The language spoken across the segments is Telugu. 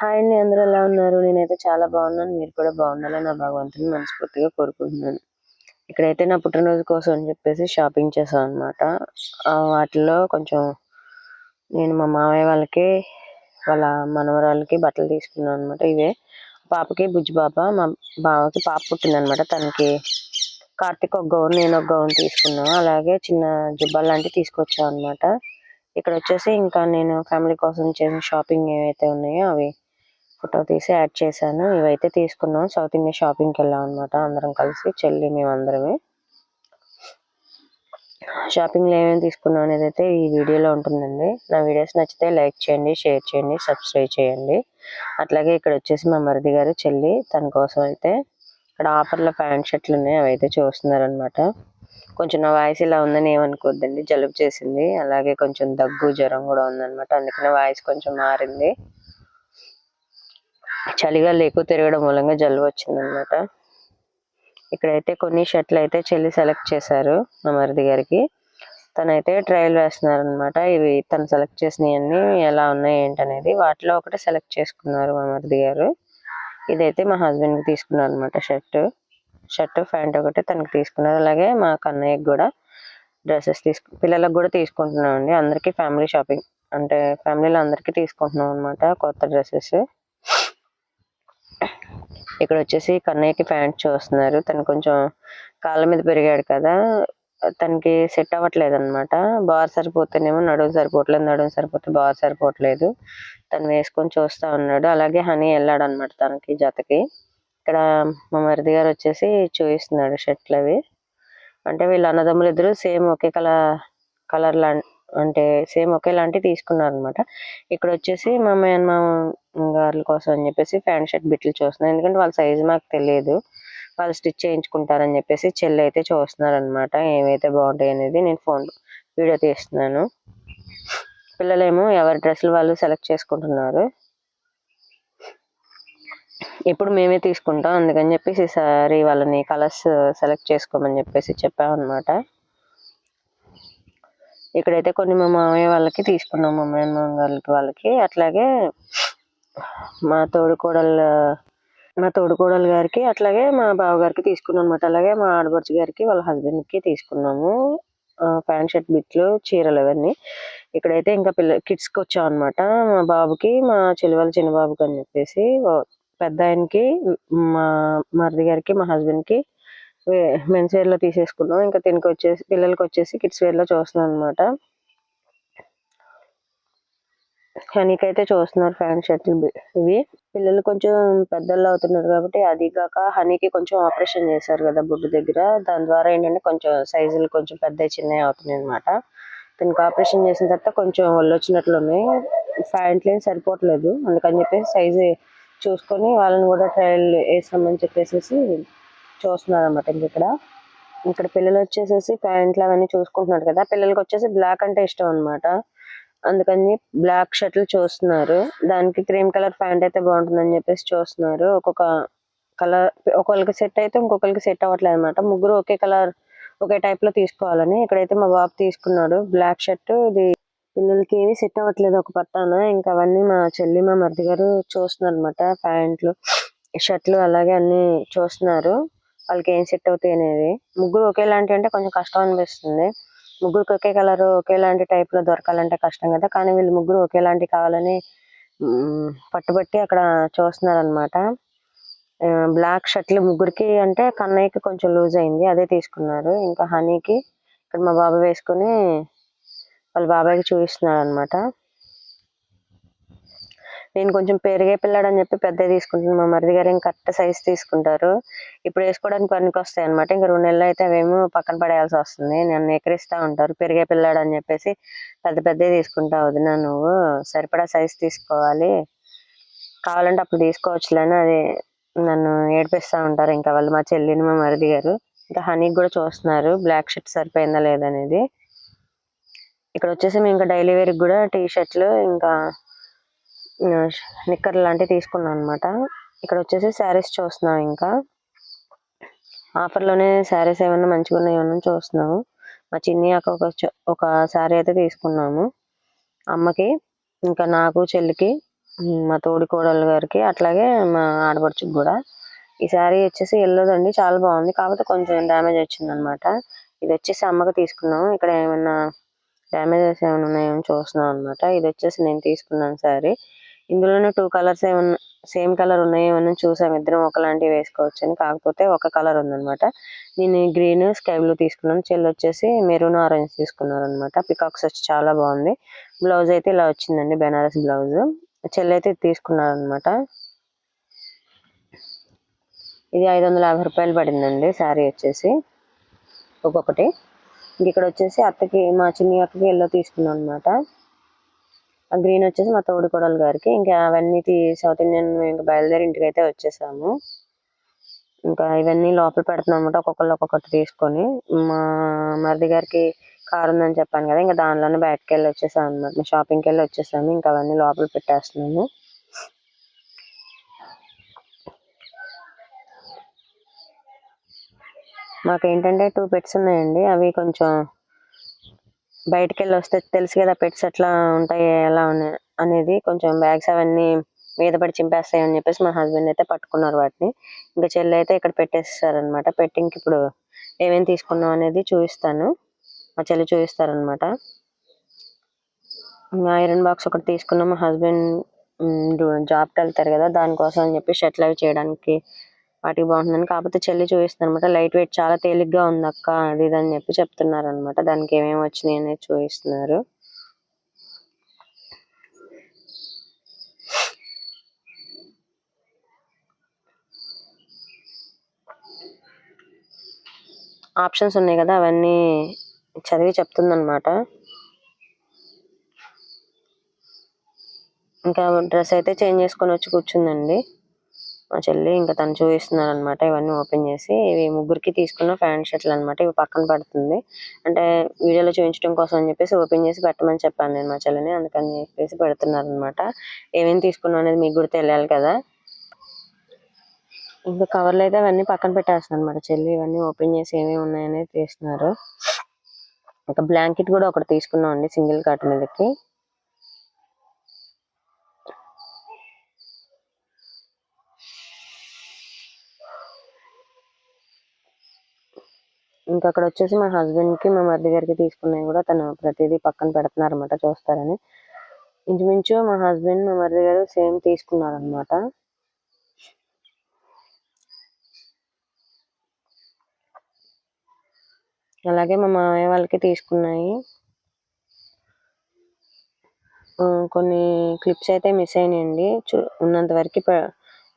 హాయ్ అండి, అందరూ ఎలా ఉన్నారు? నేనైతే చాలా బాగున్నాను. మీరు కూడా బాగుండాలని నా భగవంతుని మనస్ఫూర్తిగా కోరుకుంటున్నాను. ఇక్కడైతే నా పుట్టినరోజు కోసం అని చెప్పేసి షాపింగ్ చేశాను అనమాట. వాటిలో కొంచెం నేను మా మామయ్య వాళ్ళకి, వాళ్ళ మనవరాలకి బట్టలు తీసుకున్నాను అనమాట. ఇవే పాపకి బుజ్జి పాప, మా బావకి పాప పుట్టిందనమాట. తనకి కార్తీక్ ఒక గౌన్, నేను ఒక గౌన్ తీసుకున్నాను. అలాగే చిన్న జుబ్బాలు లాంటివి తీసుకొచ్చాను అనమాట. ఇక్కడ వచ్చేసి ఇంకా నేను ఫ్యామిలీ కోసం చేసిన షాపింగ్ ఏవైతే ఉన్నాయో అవి ఫోటో తీసి యాడ్ చేశాను. ఇవైతే తీసుకున్నాం. సౌత్ ఇండియా షాపింగ్కి వెళ్ళాం అనమాట. అందరం కలిసి, చెల్లి మేమందరమే. షాపింగ్లో ఏమేమి తీసుకున్నాం అనేది అయితే ఈ వీడియోలో ఉంటుందండి. నా వీడియోస్ నచ్చితే లైక్ చేయండి, షేర్ చేయండి, సబ్స్క్రైబ్ చేయండి. అట్లాగే ఇక్కడ వచ్చేసి మా మరిది గారు చెల్లి, తన కోసం అయితే ఇక్కడ ఆఫర్లో ప్యాంట్ షర్ట్లు ఉన్నాయి. అవి అయితే చూస్తున్నారనమాట. కొంచెం నా వాయిస్ ఇలా ఉందని ఏమనుకోద్దండి, జలుబు చేసింది. అలాగే కొంచెం దగ్గు, జ్వరం కూడా ఉందన్నమాట. అందుకనే వాయిస్ కొంచెం మారింది. చలిగాలి ఎక్కువ తిరగడం మూలంగా జలుబు వచ్చిందనమాట. ఇక్కడైతే కొన్ని షర్ట్లు అయితే చెల్లి సెలెక్ట్ చేశారు మా మరిది గారికి. తనైతే ట్రయల్ వేస్తున్నారు అనమాట. ఇవి తను సెలెక్ట్ చేసినవన్నీ ఎలా ఉన్నాయి ఏంటనేది. వాటిలో ఒకటి సెలెక్ట్ చేసుకున్నారు మా మరిది గారు. ఇదైతే మా హస్బెండ్కి తీసుకున్నారు అనమాట. షర్ట్ ప్యాంట్ ఒకటి తనకి తీసుకున్నారు. అలాగే మా కన్నయ్యకి కూడా డ్రెస్సెస్ పిల్లలకు కూడా తీసుకుంటున్నాం అండి. అందరికీ ఫ్యామిలీ షాపింగ్, అంటే ఫ్యామిలీలో అందరికీ తీసుకుంటున్నాం అనమాట కొత్త డ్రెస్సెస్. ఇక్కడ వచ్చేసి కన్నయ్యకి ప్యాంట్ చూస్తున్నారు. తను కొంచెం కాళ్ళ మీద పెరిగాడు కదా, తనకి సెట్ అవ్వట్లేదు అనమాట. బార్ సరిపోతేనేమో నడుము సరిపోవట్లేదు, నడుము సరిపోతే బార్ సరిపోవట్లేదు. తను వేసుకొని చూస్తా ఉన్నాడు. అలాగే హనీ వెళ్ళాడు అనమాట తనకి జతకి. ఇక్కడ మా మరిది గారు వచ్చేసి చూపిస్తున్నాడు షర్ట్లు అవి. అంటే వీళ్ళ అన్నదమ్ములు ఇద్దరు సేమ్ ఒకే కలర్ అంటే సేమ్ ఒకేలాంటివి తీసుకున్నారు అనమాట. ఇక్కడ వచ్చేసి మా మేనమామ గారుల కోసం అని చెప్పేసి ప్యాంట్ షర్ట్ బిట్లు చూస్తున్నాను. ఎందుకంటే వాళ్ళ సైజు మాకు తెలియదు, వాళ్ళు స్టిచ్ చేయించుకుంటారని చెప్పేసి చెల్లి అయితే చూస్తున్నారు అనమాట. ఏమైతే బాగుంటాయి అనేది నేను వీడియో తీస్తున్నాను. పిల్లలేమో ఎవరి డ్రెస్సులు వాళ్ళు సెలెక్ట్ చేసుకుంటున్నారు. ఇప్పుడు మేమే తీసుకుంటాం, అందుకని చెప్పేసి ఈసారి వాళ్ళని కలర్స్ సెలెక్ట్ చేసుకోమని చెప్పేసి చెప్పామన్నమాట. ఇక్కడైతే కొన్ని మా మామయ్య వాళ్ళకి తీసుకున్నాం, మా మేనమామ వాళ్ళకి. అట్లాగే మా తోడుకోడలు గారికి, అట్లాగే మా బావగారికి తీసుకున్నాం అనమాట. అలాగే మా ఆడపడుచు గారికి, వాళ్ళ హస్బెండ్కి తీసుకున్నాము ప్యాంట్ షర్ట్ బిట్లు, చీరలు అవన్నీ. ఇక్కడైతే ఇంకా కిడ్స్కి వచ్చాం అనమాట. మా బాబుకి, మా చెల్లి వాళ్ళ చిన్న బాబుకి అని చెప్పేసి, పెద్ద ఆయనకి, మా మరిది గారికి, మా హస్బెండ్కి మెన్స్ వేర్ లో తీసేసుకున్నాం. ఇంకా పిల్లలకి వచ్చేసి కిడ్స్ వేర్ లో చూస్తున్నాం అనమాట. హనీకైతే చూస్తున్నారు ప్యాంట్ షర్ట్లు. ఇవి పిల్లలు కొంచెం పెద్దలు అవుతున్నారు కాబట్టి, అది కాక హనీకి కొంచెం ఆపరేషన్ చేశారు కదా బొడ్డు దగ్గర. దాని ద్వారా ఏంటంటే కొంచెం సైజులు కొంచెం పెద్ద చిన్నవి అవుతున్నాయి అనమాట. దీనికి ఆపరేషన్ చేసిన తర్వాత కొంచెం ఒళ్ళు వచ్చినట్లు ఉన్నాయి. ప్యాంట్లు ఏం సరిపోవట్లేదు. అందుకని చెప్పేసి సైజు చూసుకొని వాళ్ళని కూడా ట్రయల్ వేసామని చెప్పేసి చూస్తున్నారు అనమాట. ఇక్కడ పిల్లలు వచ్చేసేసి ప్యాంట్లు అవన్నీ చూసుకుంటున్నారు కదా. పిల్లలకి వచ్చేసి బ్లాక్ అంటే ఇష్టం అనమాట. అందుకని బ్లాక్ షర్ట్లు చూస్తున్నారు. దానికి క్రీమ్ కలర్ ప్యాంట్ అయితే బాగుంటుందని చెప్పేసి చూస్తున్నారు. ఒక్కొక్క కలర్ ఒకరికి సెట్ అయితే ఇంకొకరికి సెట్ అవ్వట్లేదు అనమాట. ముగ్గురు ఒకే టైప్ లో తీసుకోవాలని. ఇక్కడైతే మా బాబు తీసుకున్నాడు బ్లాక్ షర్ట్. ఇది పిల్లలకి ఏవి సెట్ అవ్వట్లేదు ఒక పట్టాన. ఇంకా అవన్నీ మా చెల్లి, మా మరిది గారు చూస్తున్నారు అనమాట. ప్యాంట్లు, షర్ట్లు అలాగే అన్ని చూస్తున్నారు, వాళ్ళకి ఏం సెట్ అవుతాయి అనేది. ముగ్గురు ఒకేలాంటి అంటే కొంచెం కష్టం అనిపిస్తుంది. ముగ్గురికి ఒకే కలర్ ఒకేలాంటి టైప్ లో దొరకాలంటే కష్టం కదా. కానీ వీళ్ళు ముగ్గురు ఒకేలాంటి కావాలని పట్టుబట్టి అక్కడ చూస్తున్నారు అనమాట. బ్లాక్ షర్ట్లు ముగ్గురికి. అంటే కన్నయ్యకి కొంచెం లూజ్ అయింది, అదే తీసుకున్నారు. ఇంకా హనీకి ఇక్కడ మా బాబాయ్ వేసుకుని వాళ్ళ బాబాయ్కి చూపిస్తున్నాడు అనమాట. నేను కొంచెం పెరిగే పిల్లాడు అని చెప్పి పెద్ద తీసుకుంటాను. మా మరిది గారు ఇంకా కరెక్ట్ సైజ్ తీసుకుంటారు. ఇప్పుడు వేసుకోవడానికి పనికి వస్తాయి అనమాట. ఇంకా 2 నెలలు అయితే అవేమో పక్కన పడేయాల్సి వస్తుంది. నన్ను ఎక్కిరిస్తూ ఉంటారు, పెరిగే పిల్లాడు అని చెప్పేసి పెద్దవి తీసుకుంటా వదినా, నువ్వు సరిపడా సైజ్ తీసుకోవాలి, కావాలంటే అప్పుడు తీసుకోవచ్చులేని అది నన్ను ఏడిపిస్తూ ఉంటారు ఇంకా వాళ్ళు, మా చెల్లిని, మా మరిది గారు. ఇంకా హనీకి కూడా చూస్తున్నారు బ్లాక్ షర్ట్ సరిపోయిందా లేదనేది. ఇక్కడ వచ్చేసి మేము ఇంకా డైలీ వేర్కి కూడా టీ షర్ట్లు ఇంకా నిక్కర్ లాంటివి తీసుకున్నాం అనమాట. ఇక్కడ వచ్చేసి శారీస్ చూస్తున్నాం. ఇంకా ఆఫర్లోనే శారీస్ ఏమన్నా మంచిగా ఉన్నాయి ఏమన్నా చూస్తున్నాము. మా చిన్ని అక్క ఒక శారీ అయితే తీసుకున్నాము అమ్మకి, ఇంకా నాకు, చెల్లికి, మా తోడి కోడలు గారికి, అట్లాగే మా ఆడపడుచుకి కూడా. ఈ శారీ వచ్చేసి ఎల్లోదండి, చాలా బాగుంది. కాకపోతే కొంచెం డ్యామేజ్ వచ్చిందనమాట. ఇది వచ్చేసి అమ్మకి తీసుకున్నాము. ఇక్కడ ఏమైనా డ్యామేజెస్ ఏమైనా ఉన్నాయేమో చూస్తున్నాం అనమాట. ఇది వచ్చేసి నేను తీసుకున్నాను శారీ. ఇందులోనే 2 కలర్స్ ఏమన్నా సేమ్ కలర్ ఉన్నాయేమో చూసాం, ఇద్దరం ఒకలాంటివి వేసుకోవచ్చు అని. కాకపోతే ఒక కలర్ ఉందనమాట. నేను గ్రీన్, స్కై బ్లూ తీసుకున్నాను. చెల్లి వచ్చేసి మెరూన్, ఆరెంజ్ తీసుకున్నారు అనమాట. పికాక్స్ వచ్చి చాలా బాగుంది. బ్లౌజ్ అయితే ఇలా వచ్చిందండి, బెనారస్ బ్లౌజ్. చెల్లి అయితే ఇది తీసుకున్నారు అనమాట. ఇది 550 రూపాయలు పడిందండి శారీ వచ్చేసి ఒక్కొక్కటి. ఇక్కడ వచ్చేసి అత్తకి, మా చిన్ని అక్కకి ఎల్లో తీసుకున్నాం అనమాట. ఆ గ్రీన్ వచ్చేసి మా తోడి కోడలు గారికి. ఇంకా అవన్నీ సౌత్ ఇండియన్ ఇంకా బయలుదేరి ఇంటికి అయితే వచ్చేసాము. ఇంకా ఇవన్నీ లోపల పెడుతున్నాం అనమాట, ఒక్కొక్కరు ఒక్కొక్కటి తీసుకొని. మా మరిది గారికి కారు ఉందని చెప్పాను కదా, ఇంకా దానిలోనే బయటకు వెళ్ళి వచ్చేసాం అనమాట. షాపింగ్కి వెళ్ళి వచ్చేసాము. ఇంకా అవన్నీ లోపల పెట్టేస్తున్నాము. మాకేంటంటే 2 పెట్స్ ఉన్నాయండి. అవి కొంచెం బయటకు వెళ్ళి వస్తే తెలుసు కదా పెట్స్ ఎట్లా ఉంటాయి, ఎలా ఉన్నాయి అనేది. కొంచెం బ్యాగ్స్ అవన్నీ మీద పడి చింపేస్తాయి అని చెప్పేసి మా హస్బెండ్ అయితే పట్టుకున్నారు వాటిని. ఇంకా చెల్లి అయితే ఇక్కడ పెట్టేస్తారనమాట. పెట్టి ఇంక ఇప్పుడు ఏమేమి తీసుకున్నాం అనేది చూపిస్తాను. మా చెల్లి చూపిస్తారనమాట. ఐరన్ బాక్స్ ఒకటి తీసుకున్నాం. మా హస్బెండ్ జాబ్కి వెళ్తారు కదా, దానికోసం అని చెప్పి షర్ట్లు అవి చేయడానికి వాటికి బాగుంటుందని. కాకపోతే చెల్లి చూపిస్తుంది అనమాట. లైట్ వెయిట్, చాలా తేలిగ్గా ఉంది అక్క, అది ఇది అని చెప్పి చెప్తున్నారు అనమాట. దానికి ఏమేమి వచ్చినాయి అనేది చూపిస్తున్నారు. ఆప్షన్స్ ఉన్నాయి కదా, అవన్నీ చదివి చెప్తుంది అనమాట. ఇంకా డ్రెస్ అయితే చేంజ్ చేసుకొని వచ్చి కూర్చుందండి మా చెల్లి. ఇంకా తను చూపిస్తున్నారు అనమాట ఇవన్నీ ఓపెన్ చేసి. ఇవి ముగ్గురికి తీసుకున్న ప్యాంట్ షర్ట్లు అనమాట. ఇవి పక్కన పడుతుంది, అంటే వీడియోలో చూపించడం కోసం అని చెప్పేసి ఓపెన్ చేసి పెట్టమని చెప్పాను నేను మా చెల్లిని. అందుకని చెప్పేసి పెడుతున్నారు అనమాట. ఏమేమి తీసుకున్నాం అనేది మీకు కూడా తెలియాలి కదా. ఇంకా కవర్లు అయితే అవన్నీ పక్కన పెట్టేస్తున్నాను అనమాట చెల్లి. ఇవన్నీ ఓపెన్ చేసి ఏమేమి ఉన్నాయనేది తీస్తున్నారు. ఇంకా బ్లాంకెట్ కూడా ఒకటి తీసుకున్నాం అండి, సింగిల్ కాట్ మీదకి. ఇంకా అక్కడ వచ్చేసి మా హస్బెండ్కి, మా మరిది గారికి తీసుకున్నాయి కూడా తను ప్రతిదీ పక్కన పెడుతున్నారు అనమాట, చూస్తారని. ఇంచుమించు మా హస్బెండ్, మా మరిది గారు సేమ్ తీసుకున్నారనమాట. అలాగే మా మామయ్య వాళ్ళకి తీసుకున్నాయి. కొన్ని క్లిప్స్ అయితే మిస్ అయినాయండి, ఉన్నంత వరకు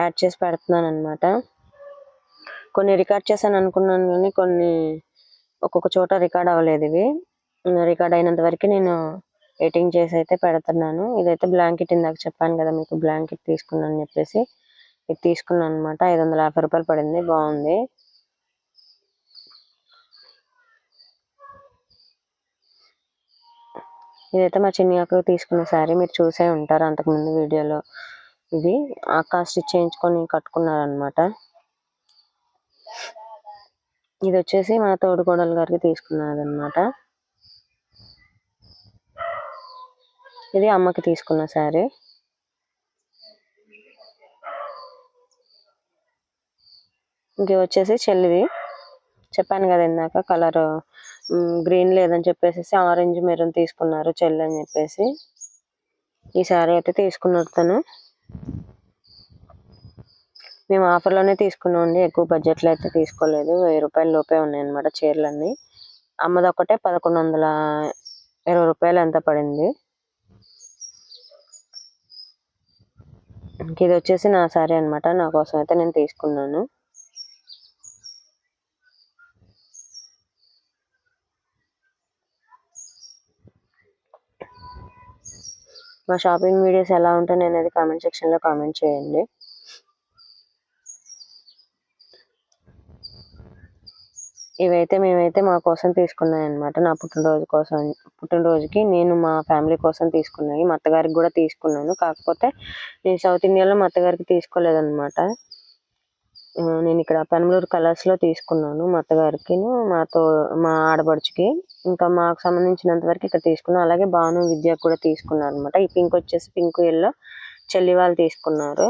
యాడ్ చేసి పెడుతున్నాను అనమాట. కొన్ని రికార్డ్ చేశాను అనుకున్నాను కానీ కొన్ని ఒక్కొక్క చోట రికార్డ్ అవ్వలేదు. ఇవి రికార్డ్ అయినంత వరకు నేను ఎడిటింగ్ చేసి అయితే పెడుతున్నాను. ఇదైతే బ్లాంకెట్, ఇందాక చెప్పాను కదా మీకు బ్లాంకెట్ తీసుకున్నాను అని చెప్పేసి. ఇది తీసుకున్నాను అనమాట. 550 రూపాయలు పడింది, బాగుంది. ఇదైతే మా చిన్ని అక్కకు తీసుకున్న శారీ, మీరు చూసే ఉంటారు అంతకుముందు వీడియోలో. ఇది అక్క స్టిచ్ చేయించుకొని కట్టుకున్నారనమాట. ఇది వచ్చేసి మా తోడు కోడలు గారికి తీసుకున్నదనమాట. ఇది అమ్మకి తీసుకున్న శారీ. ఇంక వచ్చేసి చెల్లిది, చెప్పాను కదా ఇందాక కలర్ గ్రీన్ లేదని చెప్పేసి ఆరెంజ్ మెరూన్ తీసుకున్నారు చెల్లి అని చెప్పేసి. ఈ శారీ అయితే తీసుకున్నారు తను. మేము ఆఫర్లోనే తీసుకున్నామండి, ఎక్కువ బడ్జెట్లో అయితే తీసుకోలేదు. 1000 రూపాయల లోపే ఉన్నాయన్నమాట చీరలన్నీ. అమ్మది ఒకటే 1120 రూపాయలు ఎంత పడింది. ఇది వచ్చేసి నా శారీ అనమాట, నా కోసం అయితే నేను తీసుకున్నాను. మా షాపింగ్ వీడియోస్ ఎలా ఉంటాయి అనేది కామెంట్ సెక్షన్లో కామెంట్ చేయండి. ఇవైతే మేమైతే మా కోసం తీసుకున్నాయి అనమాట, నా పుట్టినరోజుకి నేను మా ఫ్యామిలీ కోసం తీసుకున్నాయి. మా అత్తగారికి కూడా తీసుకున్నాను, కాకపోతే నేను సౌత్ ఇండియాలో మా అత్తగారికి తీసుకోలేదన్నమాట. నేను ఇక్కడ పెనమలూరు కలర్స్లో తీసుకున్నాను మా అత్తగారికి, మా ఆడపడుచుకి. ఇంకా మాకు సంబంధించినంత వరకు ఇక్కడ తీసుకున్నాను. అలాగే భాను, విద్యకు కూడా తీసుకున్నాను అనమాట. ఈ పింక్ వచ్చేసి పింక్, ఎల్లో చెల్లి వాళ్ళు తీసుకున్నారు.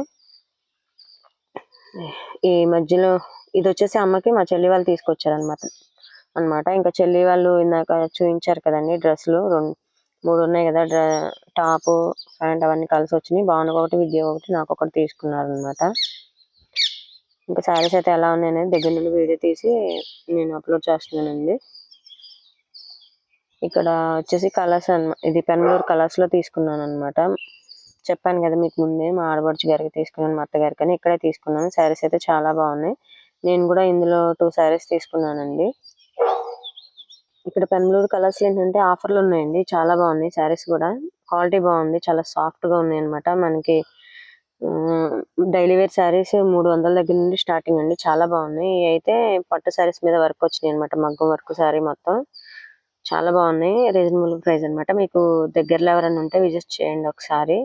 ఈ మధ్యలో ఇది వచ్చేసి అమ్మకి మా చెల్లి వాళ్ళు తీసుకొచ్చారు అనమాట. ఇంకా చెల్లి వాళ్ళు ఇందాక చూపించారు కదండి డ్రెస్సులు 3 ఉన్నాయి కదా, టాప్ ప్యాంట్ అవన్నీ కలిసి వచ్చినాయి. భావనకు ఒకటి, విద్య ఒకటి, నాకు ఒకటి తీసుకున్నారు అనమాట. ఇంకా శారీస్ అయితే ఎలా ఉన్నాయనేది దగ్గర నుండి వీడియో తీసి నేను అప్లోడ్ చేస్తున్నానండి. ఇక్కడ వచ్చేసి కలర్స్ ఇది పెనమలూరు కలర్స్ లో తీసుకున్నాను అనమాట. చెప్పాను కదా మీకు ముందే, మా ఆడపడుచు గారికి తీసుకున్నాను, మా అత్తగారికి అని. ఇక్కడే తీసుకున్నాను. శారీస్ అయితే చాలా బాగున్నాయి. నేను కూడా ఇందులో 2 శారీస్ తీసుకున్నానండి. ఇక్కడ పెనమలూరు కలర్స్ ఏంటంటే ఆఫర్లు ఉన్నాయండి, చాలా బాగున్నాయి. శారీస్ కూడా క్వాలిటీ బాగుంది, చాలా సాఫ్ట్ గా ఉన్నాయి అనమాట. మనకి డైలీ వేర్ శారీస్ 300 దగ్గర నుండి స్టార్టింగ్ అండి, చాలా బాగున్నాయి. ఇవి అయితే పట్టు శారీస్ మీద వర్క్ వచ్చినాయి అనమాట, మగ్గం వర్క్ శారీ మొత్తం చాలా బాగున్నాయి. రీజనబుల్ ప్రైస్ అనమాట. మీకు దగ్గరలో ఎవరైనా ఉంటే విజిట్ చేయండి ఒకసారి.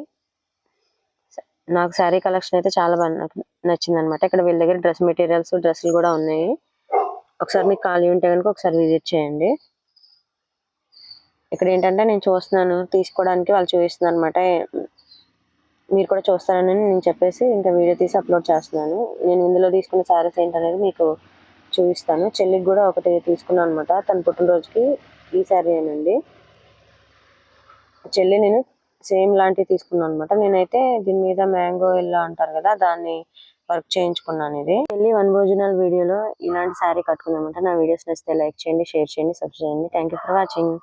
నాకు శారీ కలెక్షన్ అయితే చాలా బాగా నచ్చింది అనమాట. ఇక్కడ వీళ్ళ దగ్గర డ్రెస్ మెటీరియల్స్, డ్రెస్సులు కూడా ఉన్నాయి. ఒకసారి మీకు ఖాళీ ఉంటే కనుక ఒకసారి విజిట్ చేయండి. ఇక్కడ ఏంటంటే నేను చూస్తున్నాను తీసుకోవడానికి, వాళ్ళు చూపిస్తున్నారు అనమాట. మీరు కూడా చూస్తారని నేను చెప్పేసి ఇంకా వీడియో తీసి అప్లోడ్ చేస్తున్నాను. నేను ఇందులో తీసుకున్న శారీస్ ఏంటనేది మీకు చూపిస్తాను. చెల్లికి కూడా ఒకటి తీసుకున్నాను అనమాట, తన పుట్టినరోజుకి. ఈ శారీ ఏనండి, చెల్లి నేను సేమ్ లాంటివి తీసుకున్నాను అనమాట. నేనైతే దీని మీద మ్యాంగో ఎల్లో అంటారు కదా, దాన్ని వర్క్ చేయించుకున్నాను. ఇది చెల్లి వనభోజనాల వీడియోలో ఇలాంటి శారీ కట్టుకున్నాను అనమాట. నా వీడియోస్ నచ్చితే లైక్ చేయండి, షేర్ చేయండి, సబ్స్క్రైబ్ చేయండి. Thank you for watching.